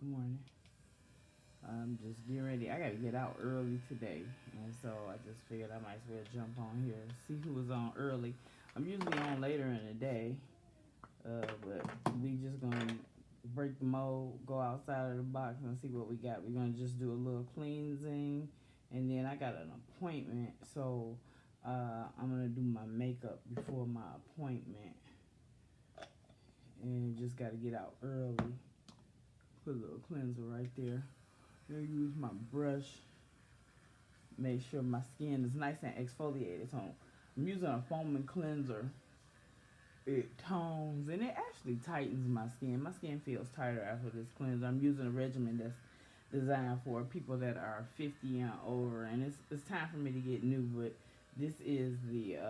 Good morning. I'm just getting ready. I gotta get out early today, and so I just figured I might as well jump on here, see who was on early. I'm usually on later in the day, but we just gonna break the mold, go outside of the box, and see what we got. We're gonna just do a little cleansing, and then I got an appointment, so I'm gonna do my makeup before my appointment, and just gotta get out early. Put a little cleanser right there. I use my brush, make sure my skin is nice and exfoliated. So I'm using a foaming cleanser. It tones and it actually tightens my skin. My skin feels tighter after this cleanser. I'm using a regimen that's designed for people that are 50 and over, and it's time for me to get new. But this is the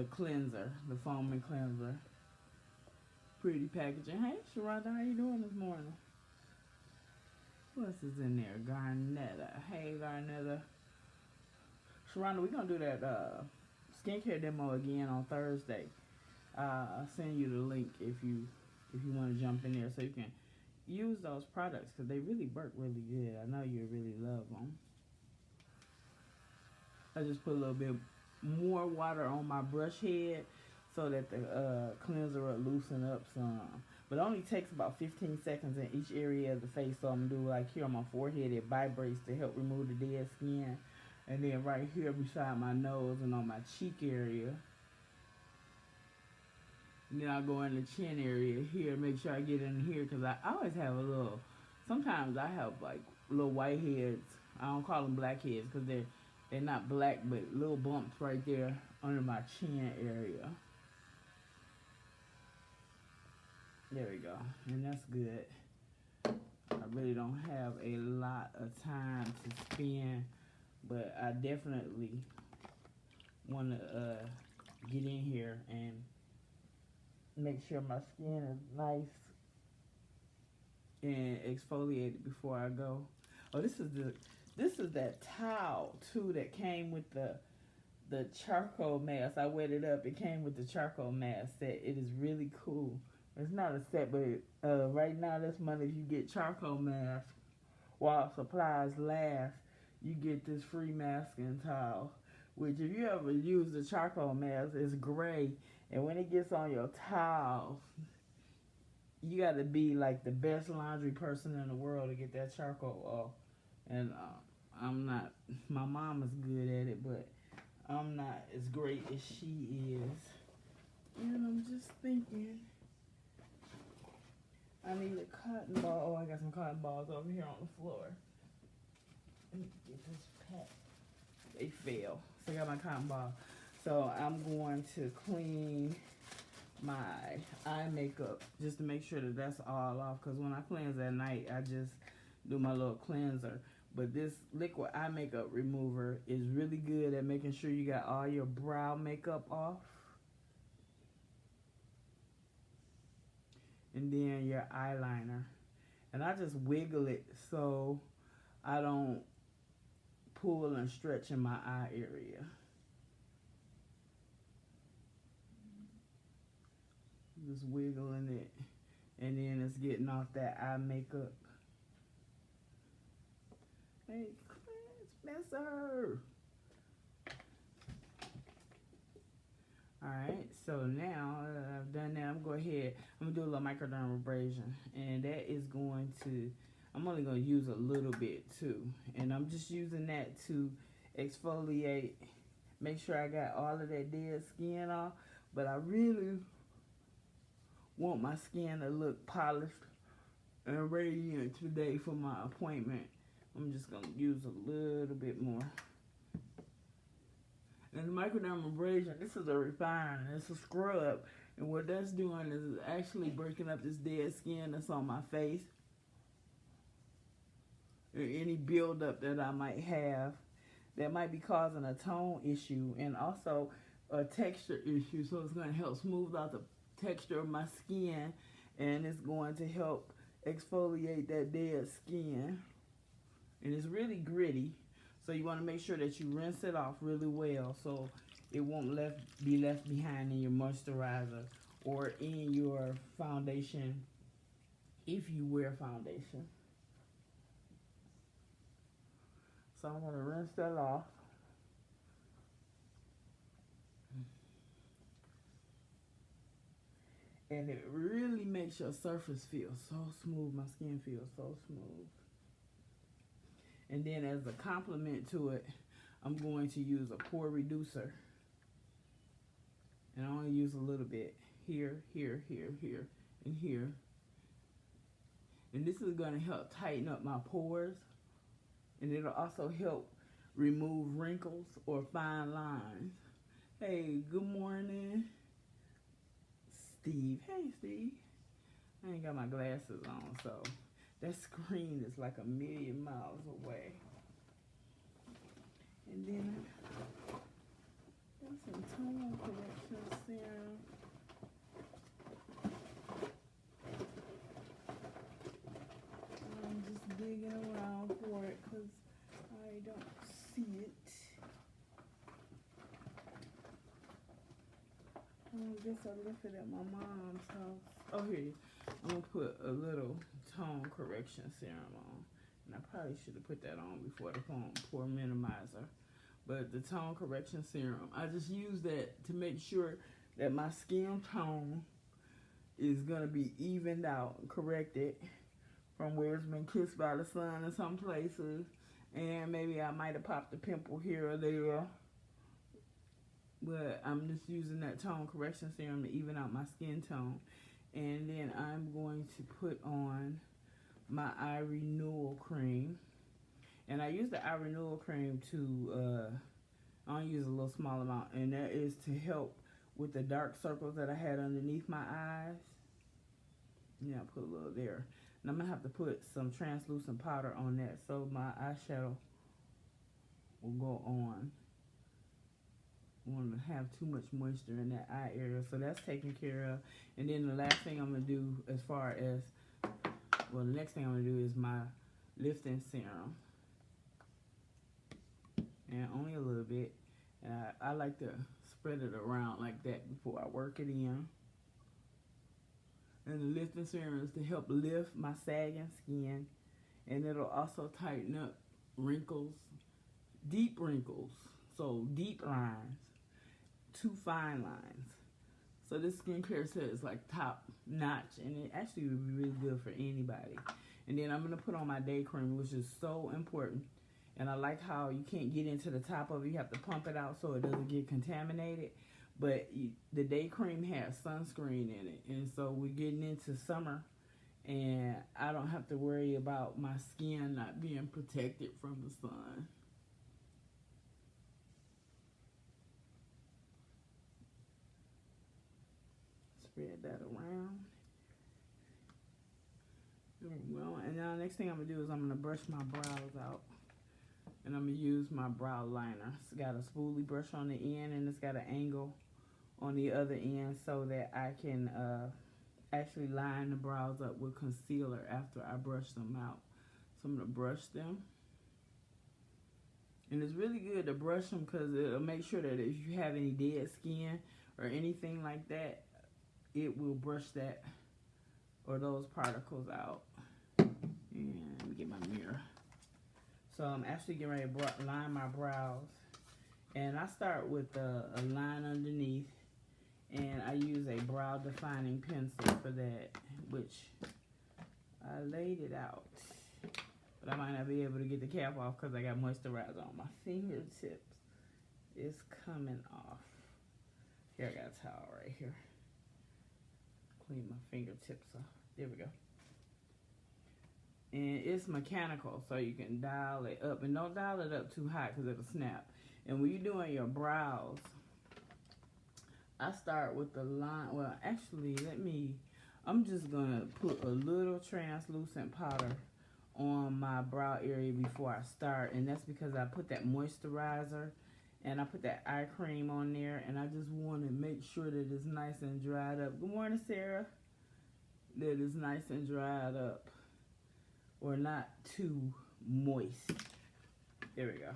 cleanser, the foaming cleanser. Pretty packaging. Hey, Sharonda, how you doing this morning? What else is in there? Garnetta. Hey, Garnetta. Sharonda, we're going to do that skincare demo again on Thursday. I'll send you the link if you want to jump in there so you can use those products because they really work really good. I know you really love them. I just put a little bit more water on my brush head so that the cleanser will loosen up some. But it only takes about 15 seconds in each area of the face. So I'm going to do like here on my forehead. It vibrates to help remove the dead skin. And then right here beside my nose and on my cheek area. And then I'll go in the chin area here. Make sure I get in here because I always have a little, sometimes I have like little white heads. I don't call them black heads because they're not black, but little bumps right there under my chin area. There we go, and that's good. I really don't have a lot of time to spend, but I definitely want to get in here and make sure my skin is nice and exfoliated before I go. Oh, this is that towel too that came with the charcoal mask. I wet it up. It came with the charcoal mask set. It is really cool. It's not a set, but right now this month if you get charcoal mask while supplies last, you get this free masking towel. Which if you ever use the charcoal mask, it's gray, and when it gets on your towel, you got to be like the best laundry person in the world to get that charcoal off. And I'm not. My mom is good at it, but I'm not as great as she is. And I'm just thinking, I need a cotton ball. Oh, I got some cotton balls over here on the floor. Let me get this pack. They fell. So I got my cotton ball. So I'm going to clean my eye makeup just to make sure that that's all off. Because when I cleanse at night, I just do my little cleanser. But this liquid eye makeup remover is really good at making sure you got all your brow makeup off. And then your eyeliner. And I just wiggle it so I don't pull and stretch in my eye area. Just wiggling it. And then it's getting off that eye makeup. Hey, Spencer! Alright, so now I've done that, I'm going to go ahead, I'm going to do a little microdermabrasion, and that is going to, I'm only going to use a little bit too, and I'm just using that to exfoliate, make sure I got all of that dead skin off, but I really want my skin to look polished and radiant today for my appointment. I'm just going to use a little bit more. And the microdermabrasion, this is a refiner, it's a scrub, and what that's doing is actually breaking up this dead skin that's on my face, and any buildup that I might have that might be causing a tone issue and also a texture issue. So it's going to help smooth out the texture of my skin, and it's going to help exfoliate that dead skin. And it's really gritty. So you want to make sure that you rinse it off really well so it won't be left behind in your moisturizer or in your foundation if you wear foundation. So I'm going to rinse that off. And it really makes your surface feel so smooth. My skin feels so smooth. And then as a complement to it, I'm going to use a pore reducer. And I only use a little bit here, here, here, here, and here. And this is going to help tighten up my pores. And it'll also help remove wrinkles or fine lines. Hey, good morning, Steve. Hey, Steve. I ain't got my glasses on, so that screen is like a million miles away. And then got some tone correction serum. I'm just digging around for it because I don't see it. I guess I left it at my mom's house. Oh, here. I'm going to put a little tone correction serum on. And I probably should have put that on before the pore minimizer. But the tone correction serum, I just use that to make sure that my skin tone is going to be evened out, corrected from where it's been kissed by the sun in some places. And maybe I might have popped a pimple here or there. But I'm just using that tone correction serum to even out my skin tone. And then I'm going to put on my eye renewal cream. And I use the eye renewal cream to, I only use a little small amount. And that is to help with the dark circles that I had underneath my eyes. Yeah, I put a little there. And I'm going to have to put some translucent powder on that so my eyeshadow will go on. I want to have too much moisture in that eye area, so that's taken care of. And then the last thing I'm going to do as far as, well, the next thing I'm going to do is my lifting serum. And only a little bit. And I like to spread it around like that before I work it in. And the lifting serum is to help lift my sagging skin. And it'll also tighten up wrinkles, deep wrinkles, so deep lines. Too fine lines. So this skincare set is like top notch, and it actually would be really good for anybody. And then I'm going to put on my day cream, which is so important. And I like how you can't get into the top of it. You have to pump it out so it doesn't get contaminated. But the day cream has sunscreen in it. And so we're getting into summer, and I don't have to worry about my skin not being protected from the sun. Spread that around. Well, and now the next thing I'm going to do is I'm going to brush my brows out. And I'm going to use my brow liner. It's got a spoolie brush on the end, and it's got an angle on the other end so that I can actually line the brows up with concealer after I brush them out. So I'm going to brush them. And it's really good to brush them because it'll make sure that if you have any dead skin or anything like that, it will brush that or those particles out. And let me get my mirror. So I'm actually getting ready to line my brows. And I start with a line underneath. And I use a brow defining pencil for that, which I laid it out. But I might not be able to get the cap off because I got moisturizer on my fingertips. It's coming off. Here, I got a towel right here. Clean my fingertips off. There we go. And it's mechanical, so you can dial it up. And don't dial it up too high because it'll snap. And when you're doing your brows, I start with the line. Well, actually, I'm just going to put a little translucent powder on my brow area before I start. And that's because I put that moisturizer and I put that eye cream on there. And I just want to make sure that it's nice and dried up. Good morning, Sarah. That it's nice and dried up. Or not too moist. There we go.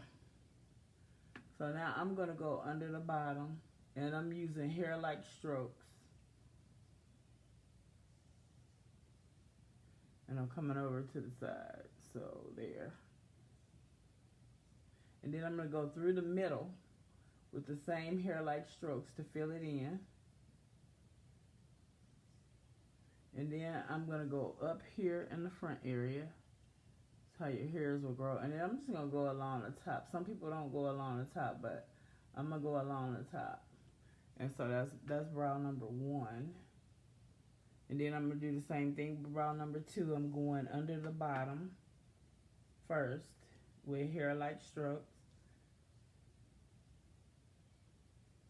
So now I'm going to go under the bottom. And I'm using hair-like strokes. And I'm coming over to the side. So there. And then I'm going to go through the middle with the same hair-like strokes to fill it in. And then I'm going to go up here in the front area. That's how your hairs will grow. And then I'm just going to go along the top. Some people don't go along the top, but I'm going to go along the top. And so that's brow number 1. And then I'm going to do the same thing with brow number 2. I'm going under the bottom first with hair-like strokes.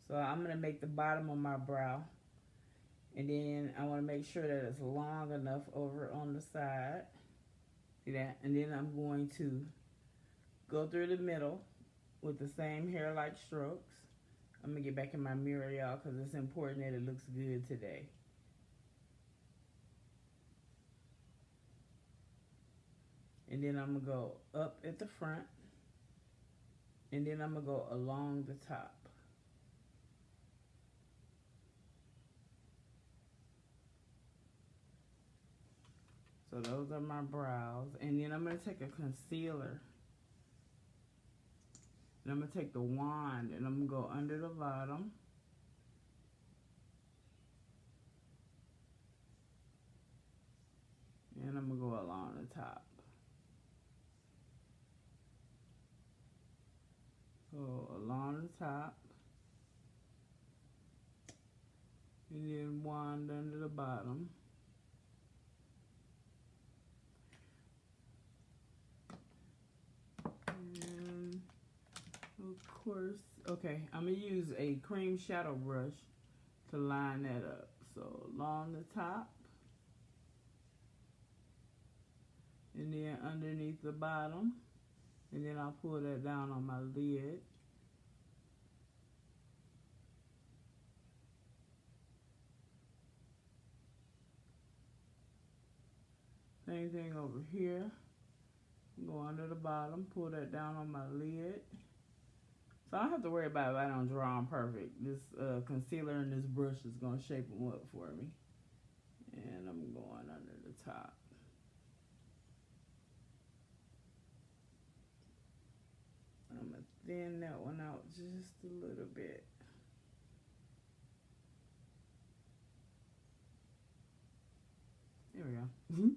So I'm going to make the bottom of my brow. And then I want to make sure that it's long enough over on the side. See that? And then I'm going to go through the middle with the same hair-like strokes. I'm going to get back in my mirror, y'all, because it's important that it looks good today. And then I'm going to go up at the front. And then I'm going to go along the top. So those are my brows. And then I'm going to take a concealer. And I'm going to take the wand and I'm going to go under the bottom. And I'm going to go along the top. So along the top. And then wand under the bottom. And of course, okay, I'm going to use a cream shadow brush to line that up. So along the top. And then underneath the bottom. And then I'll pull that down on my lid. Same thing over here. Go under the bottom, pull that down on my lid. So I don't have to worry about if I don't draw them perfect. This concealer and this brush is going to shape them up for me. And I'm going under the top. I'm going to thin that one out just a little bit. There we go.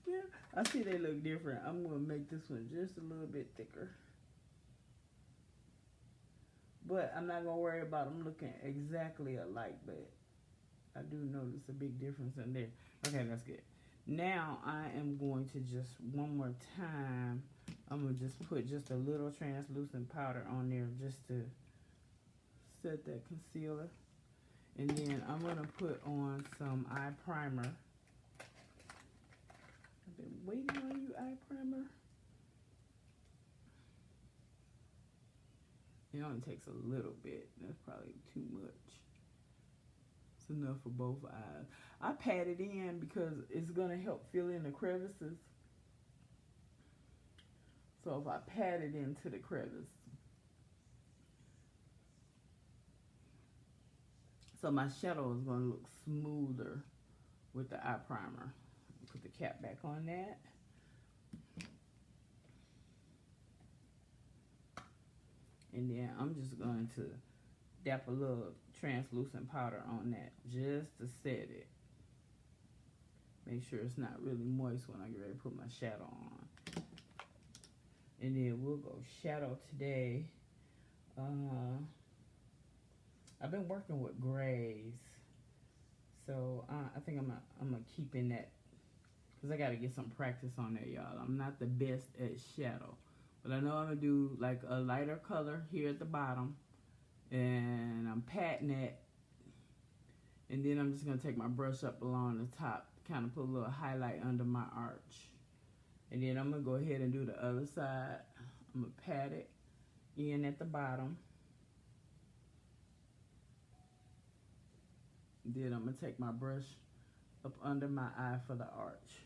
Yeah, I see they look different. I'm going to make this one just a little bit thicker. But I'm not going to worry about them looking exactly alike, but I do notice a big difference in there. Okay, that's good. Now I am going to just, one more time, I'm going to just put just a little translucent powder on there just to set that concealer. And then I'm going to put on some eye primer. I've been waiting on you, eye primer. It only takes a little bit. That's probably too much. It's enough for both eyes. I pat it in because it's going to help fill in the crevices. So if I pat it into the crevice. So my shadow is going to look smoother with the eye primer. Put the cap back on that. And then I'm just going to dap a little translucent powder on that just to set it. Make sure it's not really moist when I get ready to put my shadow on. And then we'll go shadow today. I've been working with grays. So I think I'm gonna keep in that because I got to get some practice on that, y'all. I'm not the best at shadow. But I know I'm going to do like a lighter color here at the bottom. And I'm patting it. And then I'm just going to take my brush up along the top. Kind of put a little highlight under my arch. And then I'm going to go ahead and do the other side. I'm going to pat it in at the bottom. Then I'm going to take my brush up under my eye for the arch.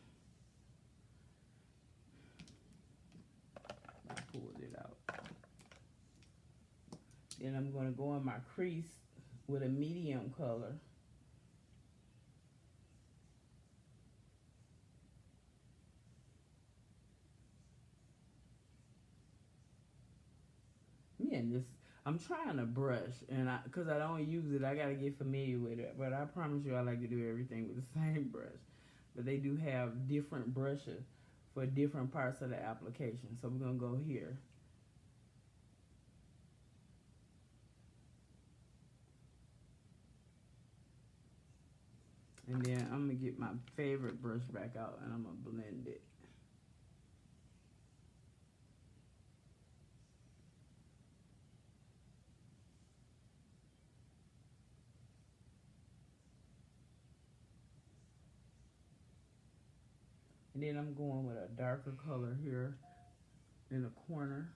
Pulled it out. Then I'm going to go in my crease with a medium color. again, this I'm trying to brush, and because I don't use it, I gotta get familiar with it. But I promise you, I like to do everything with the same brush. But they do have different brushes for different parts of the application. So we're gonna go here. And then I'm gonna get my favorite brush back out and I'm gonna blend it. And then I'm going with a darker color here in the corner.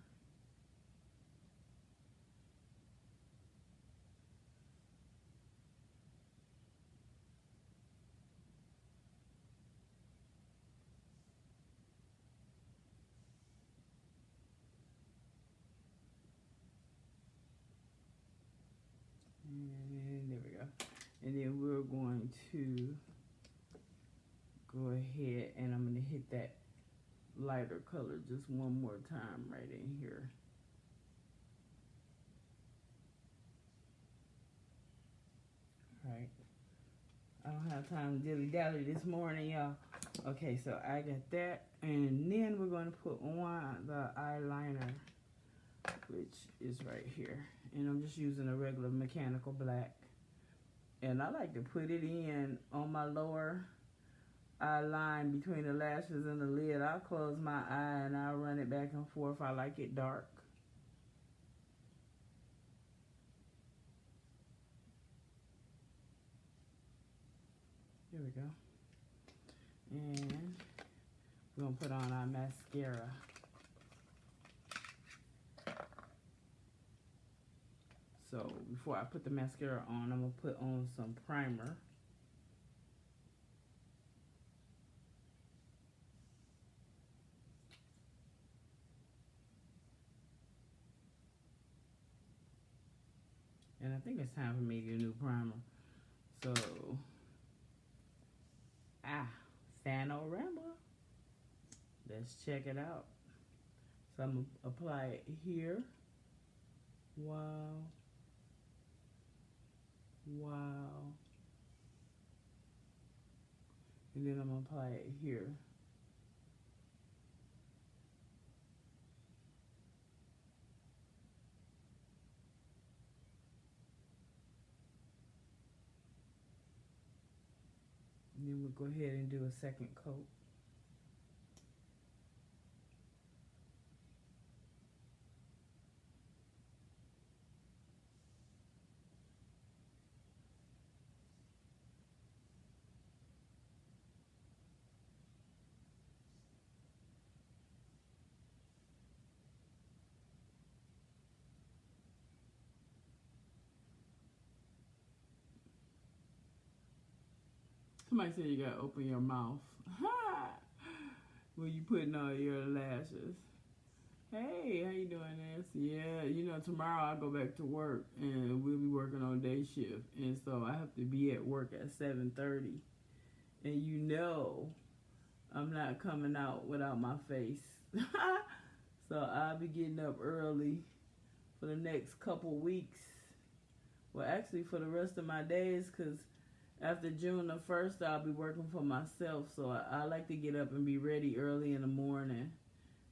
And there we go. And then we're going to go ahead and I'm going to hit that lighter color just one more time right in here. All right. I don't have time to dilly-dally this morning, y'all. Okay, so I got that. And then we're going to put on the eyeliner, which is right here. And I'm just using a regular mechanical black. And I like to put it in on my lower eye line between the lashes and the lid. I'll close my eye and I'll run it back and forth. I like it dark. Here we go. And we're going to put on our mascara. So before I put the mascara on, I'm going to put on some primer. And I think it's time for me to get a new primer. So, Sanorama. Let's check it out. So I'm going to apply it here. Wow. Wow. And then I'm going to apply it here. And then we'll go ahead and do a second coat. Somebody said you gotta open your mouth when you putting on your lashes. Hey, how you doing, Nancy? Yeah, you know, tomorrow I go back to work and we'll be working on day shift. And so I have to be at work at 7:30. And you know I'm not coming out without my face. So I'll be getting up early for the next couple weeks. Well, actually for the rest of my days, because after June the 1st, I'll be working for myself, so I like to get up and be ready early in the morning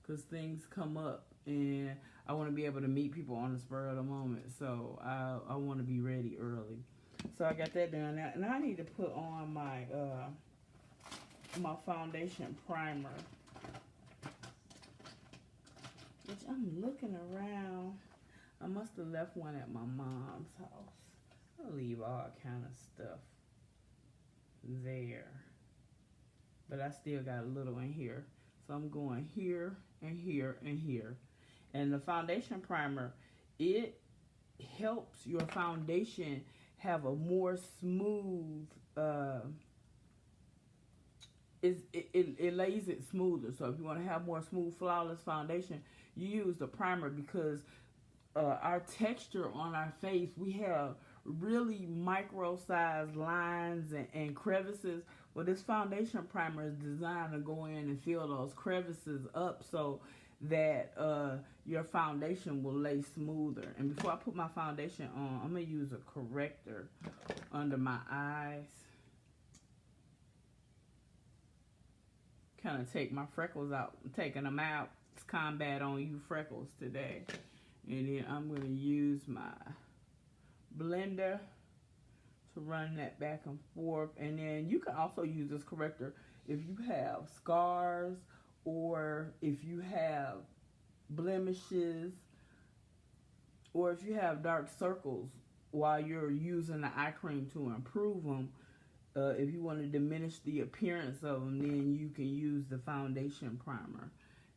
because things come up, and I want to be able to meet people on the spur of the moment, so I want to be ready early. So I got that done, and I need to put on my my foundation primer, which I'm looking around. I must have left one at my mom's house. I'll leave all kind of stuff there, but I still got a little in here, so I'm going here and here and here. And the foundation primer, it helps your foundation have a more smooth it lays it smoother. So if you want to have more smooth, flawless foundation, you use the primer, because our texture on our face, we have really micro-sized lines and crevices. Well, this foundation primer is designed to go in and fill those crevices up, so that your foundation will lay smoother. And before I put my foundation on, I'm going to use a corrector under my eyes. Kind of take my freckles out. I'm taking them out. It's combat on you freckles today. And then I'm going to use my blender to run that back and forth. And then you can also use this corrector if you have scars or if you have blemishes or if you have dark circles while you're using the eye cream to improve them. If you want to diminish the appearance of them, then you can use the foundation primer.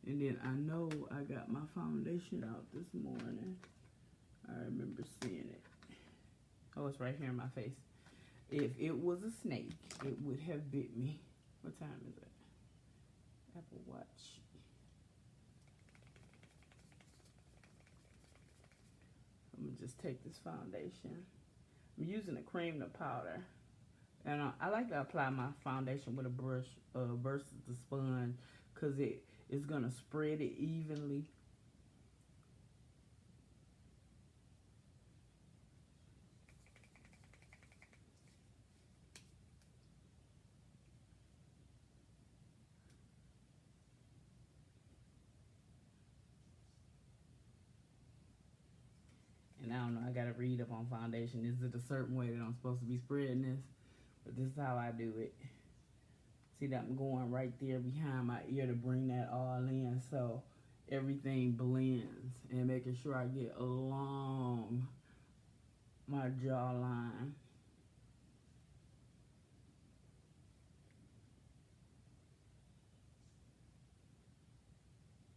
And then I know I got my foundation out this morning. I remember seeing it. Oh, it's right here in my face. If it was a snake, it would have bit me. What time is it? Apple Watch. I'm going to just take this foundation. I'm using a cream to powder. And I like to apply my foundation with a brush versus the sponge because it is going to spread it evenly. And I don't know, I got to read up on foundation. Is it a certain way that I'm supposed to be spreading this? But this is how I do it. See that I'm going right there behind my ear to bring that all in so everything blends and making sure I get along my jawline.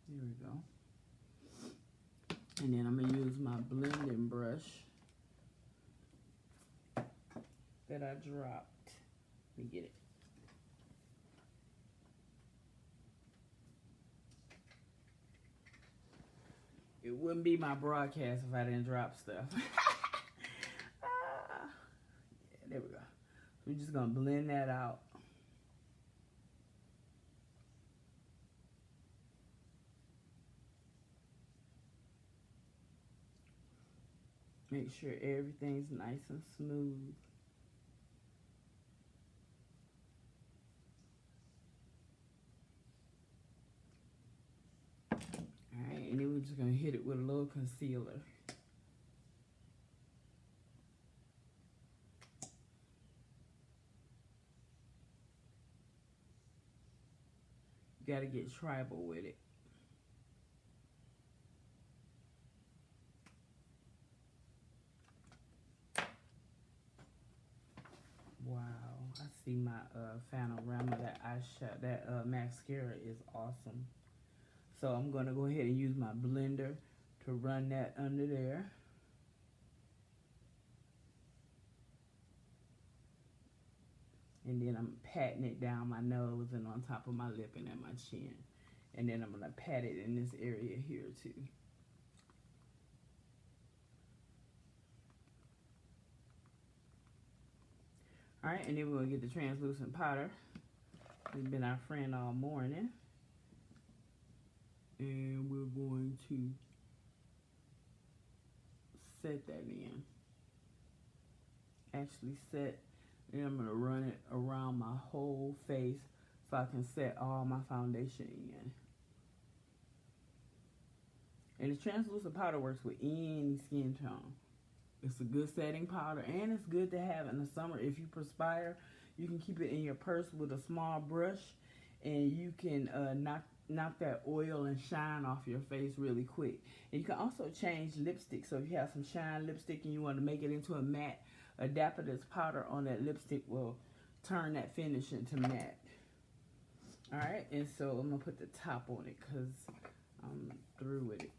There we go. And then I'm going to use my blending brush that I dropped. Let me get it. It wouldn't be my broadcast if I didn't drop stuff. Yeah, there we go. So we're just going to blend that out. Make sure everything's nice and smooth. Alright, and then we're just going to hit it with a little concealer. You got to get tribal with it. Wow, I see my Panorama, that eyeshadow, that mascara is awesome. So I'm going to go ahead and use my blender to run that under there. And then I'm patting it down my nose and on top of my lip and at my chin. And then I'm going to pat it in this area here too. Alright, and then we're going to get the translucent powder. It's been our friend all morning. And we're going to set that in. Actually set, and I'm going to run it around my whole face so I can set all my foundation in. And the translucent powder works with any skin tone. It's a good setting powder, and it's good to have in the summer. If you perspire, you can keep it in your purse with a small brush, and you can knock that oil and shine off your face really quick. And you can also change lipstick. So if you have some shine lipstick and you want to make it into a matte, a Dapper powder on that lipstick will turn that finish into matte. Alright, and so I'm going to put the top on it because I'm through with it.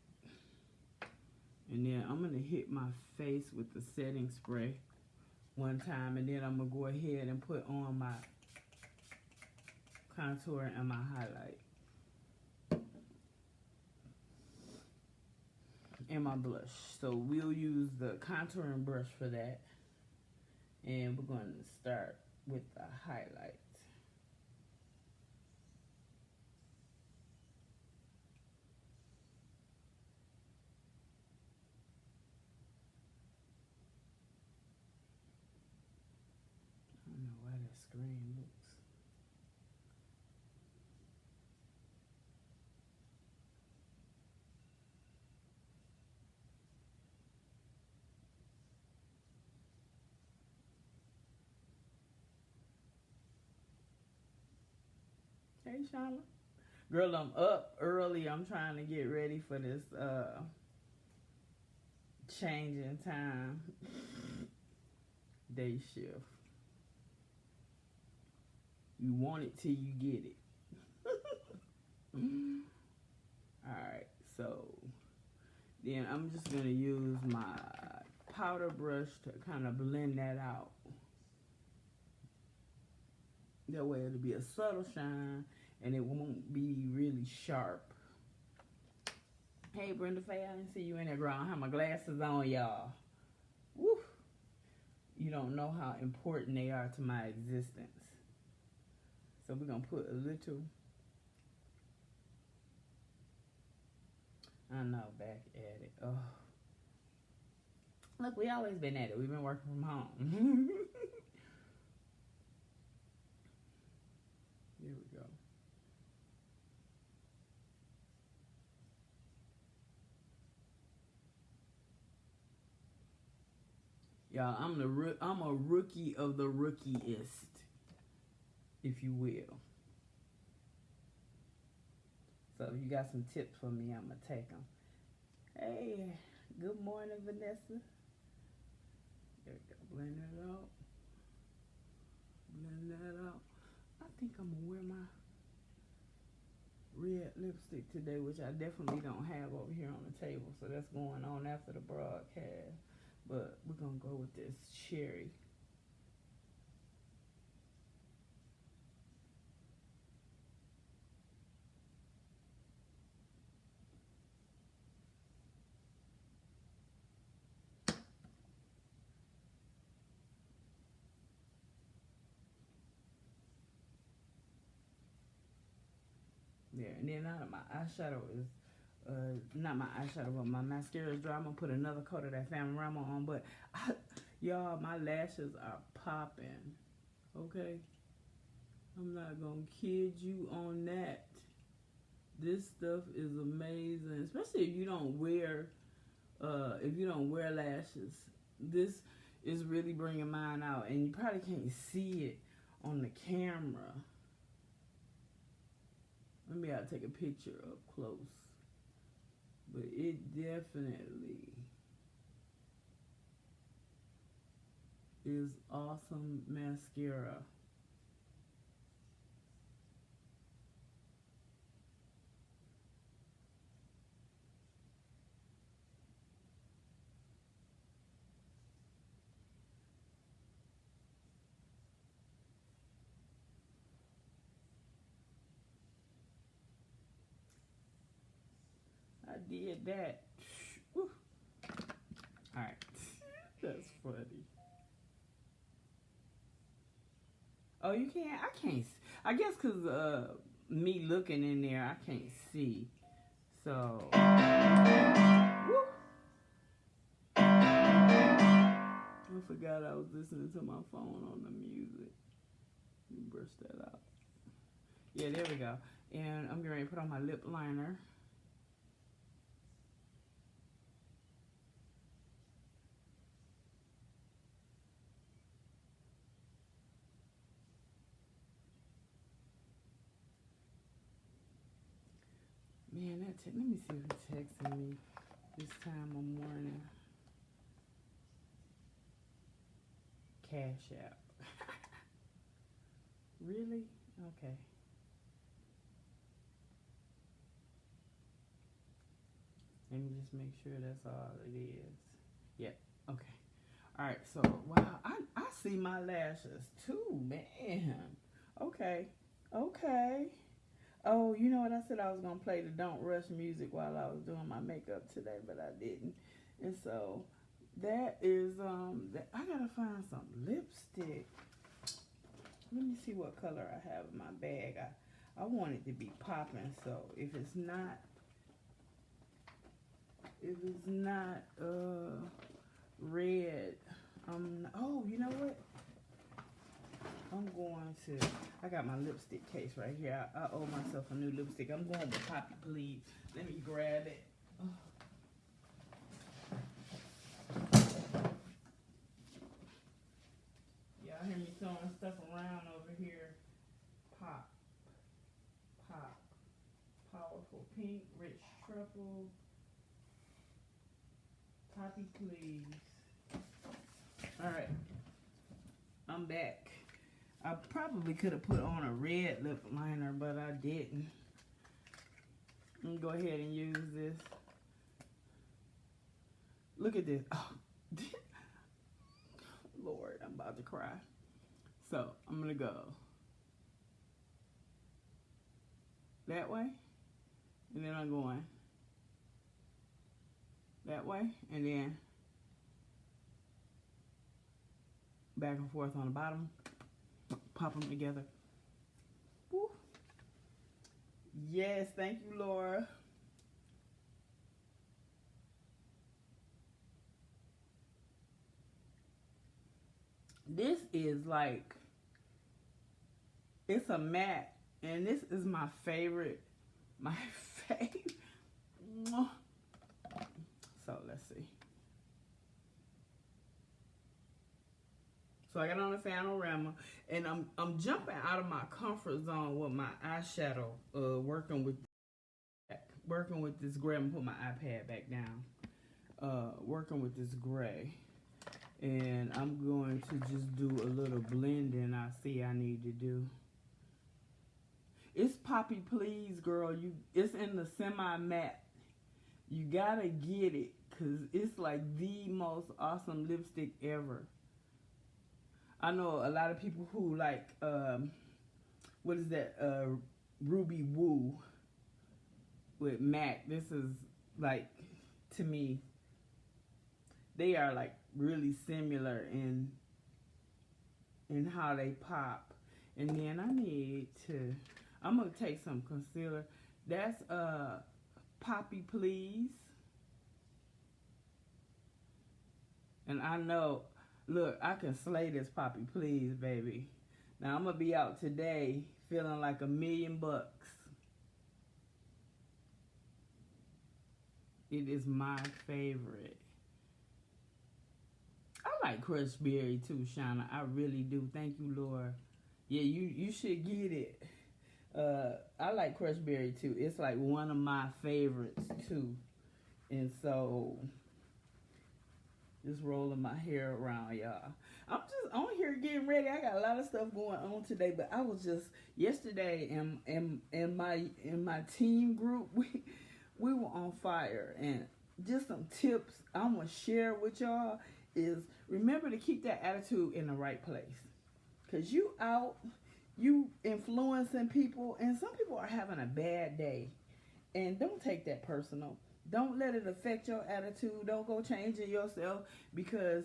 And then I'm going to hit my face with the setting spray one time. And then I'm going to go ahead and put on my contour and my highlight. And my blush. So we'll use the contouring brush for that. And we're going to start with the highlight. green looks. Hey, Shauna. Girl, I'm up early. I'm trying to get ready for this changing time day shift. You want it till you get it. Alright, so then I'm just going to use my powder brush to kind of blend that out. That way it'll be a subtle shine and it won't be really sharp. Hey, Brenda Faye, I didn't see you in there, girl. I have my glasses on, y'all. Woo! You don't know how important they are to my existence. So we're going to put a little, I know, back at it. Oh. Look, we always been at it. We've been working from home. Here we go. Y'all, I'm a rookie of the rookiest, if you will. So if you got some tips for me, I'm going to take them. Hey, good morning, Vanessa. There we go. Blend that out. Blend that out. I think I'm going to wear my red lipstick today, which I definitely don't have over here on the table. So that's going on after the broadcast. But we're going to go with this cherry. There, and then my eyeshadow is, not my eyeshadow, but my mascara is dry. I'm going to put another coat of that Family Rama on. But, y'all, my lashes are popping. Okay? I'm not going to kid you on that. This stuff is amazing. Especially if you don't wear lashes. This is really bringing mine out. And you probably can't see it on the camera. Maybe I'll take a picture up close. But it definitely is awesome mascara. I did that. Woo. All right. That's funny. Oh, you can't? I can't. I guess because me looking in there, I can't see. So. Woo. I forgot I was listening to my phone on the music. Let me brush that out. Yeah, there we go. And I'm getting ready to put on my lip liner. Man, let me see who texting me this time of morning. Cash App. Really? Okay. Let me just make sure that's all it is. Yep. Okay. All right. So, wow. I see my lashes too, man. Okay. Okay. Oh, you know what? I said I was going to play the Don't Rush music while I was doing my makeup today, but I didn't. And so, that is, I got to find some lipstick. Let me see what color I have in my bag. I want it to be popping, so if it's not red, oh, you know what? I'm going to, I got my lipstick case right here. I owe myself a new lipstick. I'm going with Poppy Please. Let me grab it. Y'all hear me throwing stuff around over here. Pop. Powerful Pink, Rich Truffle. Poppy Please. Alright. I'm back. I probably could have put on a red lip liner, but I didn't. I'm gonna go ahead and use this. Look at this. Oh, Lord, I'm about to cry. So, I'm gonna go that way, and then I'm going that way, and then back and forth on the bottom. Pop them together. Woo. Yes, thank you, Laura. This is like, it's a matte, and this is my favorite. My favorite. So let's see. So I got on the Fanorama, and I'm jumping out of my comfort zone with my eyeshadow. Working with this gray. I'm gonna put my iPad back down. Working with this gray, and I'm going to just do a little blending. I see I need to do. It's Poppy Please, girl. It's in the semi matte. You gotta get it, cause it's like the most awesome lipstick ever. I know a lot of people who like, what is that, Ruby Woo with MAC. This is like, to me, they are like really similar in how they pop. And then I'm going to take some concealer. That's Poppy Please. And I know, look, I can slay this Poppy Please, baby. Now, I'm going to be out today feeling like $1,000,000. It is my favorite. I like Crushed Berry too, Shauna. I really do. Thank you, Laura. Yeah, you should get it. I like Crushed Berry too. It's like one of my favorites too. And so, just rolling my hair around, y'all. I'm just on here getting ready. I got a lot of stuff going on today, but I was just yesterday in my team group. We were on fire, and just some tips I'm gonna share with y'all is remember to keep that attitude in the right place, cause you influencing people, and some people are having a bad day, and don't take that personal. Don't let it affect your attitude. Don't go changing yourself because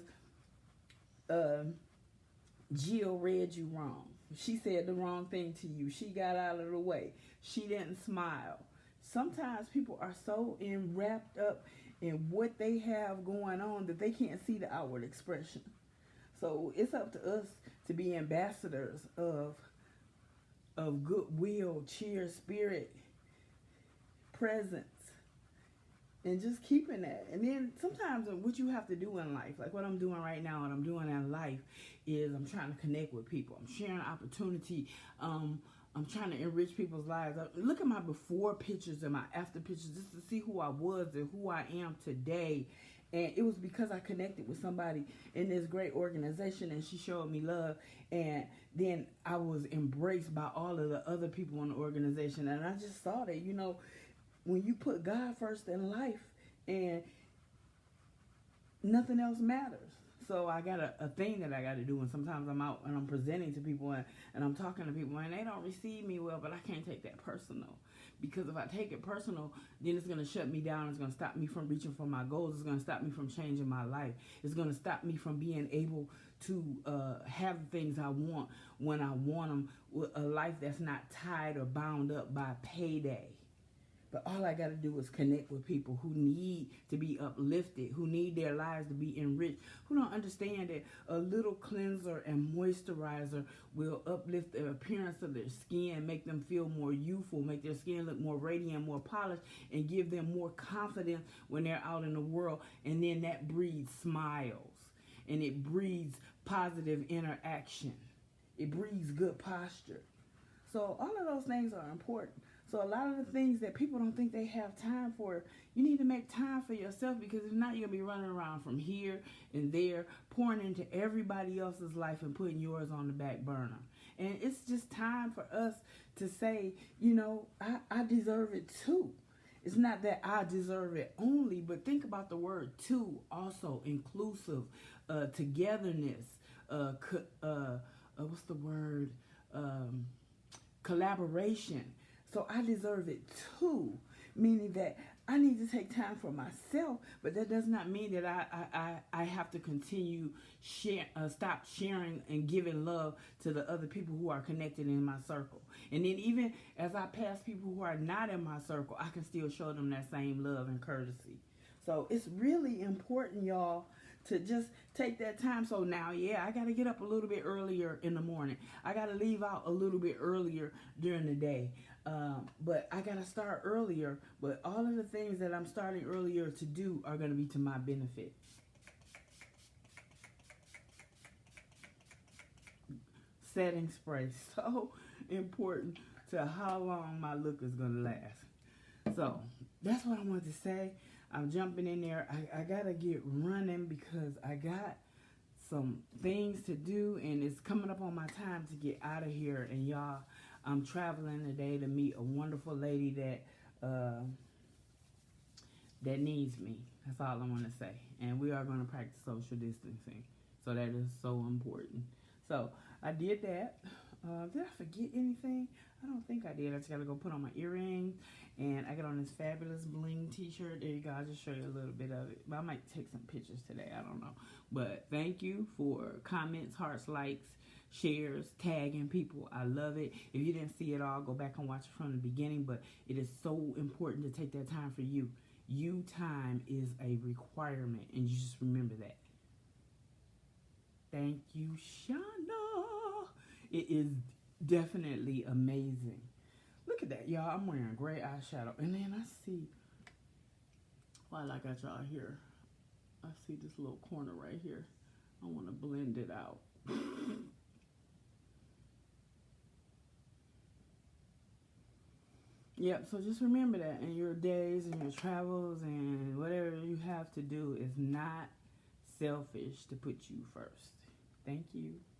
Jill read you wrong. She said the wrong thing to you. She got out of the way. She didn't smile. Sometimes people are so wrapped up in what they have going on that they can't see the outward expression. So it's up to us to be ambassadors of goodwill, cheer, spirit, presence, and just keeping that. And then sometimes what you have to do in life, like what I'm doing right now and I'm doing in life, is I'm trying to connect with people. I'm sharing opportunity. I'm trying to enrich people's lives. Look at my before pictures and my after pictures just to see who I was and who I am today. And it was because I connected with somebody in this great organization, and she showed me love. And then I was embraced by all of the other people in the organization. And I just saw that, when you put God first in life, and nothing else matters. So I got a thing that I got to do, and sometimes I'm out and I'm presenting to people and I'm talking to people and they don't receive me well, but I can't take that personal, because if I take it personal, then it's going to shut me down. It's going to stop me from reaching for my goals. It's going to stop me from changing my life. It's going to stop me from being able to have the things I want when I want them, with a life that's not tied or bound up by payday. But all I got to do is connect with people who need to be uplifted, who need their lives to be enriched, who don't understand that a little cleanser and moisturizer will uplift the appearance of their skin, make them feel more youthful, make their skin look more radiant, more polished, and give them more confidence when they're out in the world. And then that breeds smiles, and it breeds positive interaction. It breeds good posture. So all of those things are important. So a lot of the things that people don't think they have time for, you need to make time for yourself, because if not, you're going to be running around from here and there, pouring into everybody else's life and putting yours on the back burner. And it's just time for us to say, you know, I deserve it too. It's not that I deserve it only, but think about the word too also, inclusive, togetherness, what's the word? Collaboration. So I deserve it too, meaning that I need to take time for myself, but that does not mean that I have to continue stop sharing and giving love to the other people who are connected in my circle. And then even as I pass people who are not in my circle, I can still show them that same love and courtesy. So it's really important, y'all, to just take that time. So now, yeah, I got to get up a little bit earlier in the morning. I got to leave out a little bit earlier during the day. But I got to start earlier. But all of the things that I'm starting earlier to do are going to be to my benefit. Setting spray. So important to how long my look is going to last. So that's what I wanted to say. I'm jumping in there. I got to get running because I got some things to do, and it's coming up on my time to get out of here. And y'all, I'm traveling today to meet a wonderful lady that needs me. That's all I want to say. And we are going to practice social distancing. So that is so important. So I did that. Did I forget anything? I don't think I did. I just got to go put on my earrings. And I got on this fabulous bling t-shirt. There you go. I'll just show you a little bit of it. But I might take some pictures today. I don't know. But thank you for comments, hearts, likes, shares, tagging people. I love it. If you didn't see it all, go back and watch it from the beginning. But it is so important to take that time for you. You time is a requirement. And you just remember that. Thank you, Shana. It is definitely amazing. Look at that, y'all. I'm wearing gray eyeshadow. And then I see, while I got y'all here, I see this little corner right here. I want to blend it out. Yep, so just remember that in your days and your travels and whatever you have to do is not selfish to put you first. Thank you.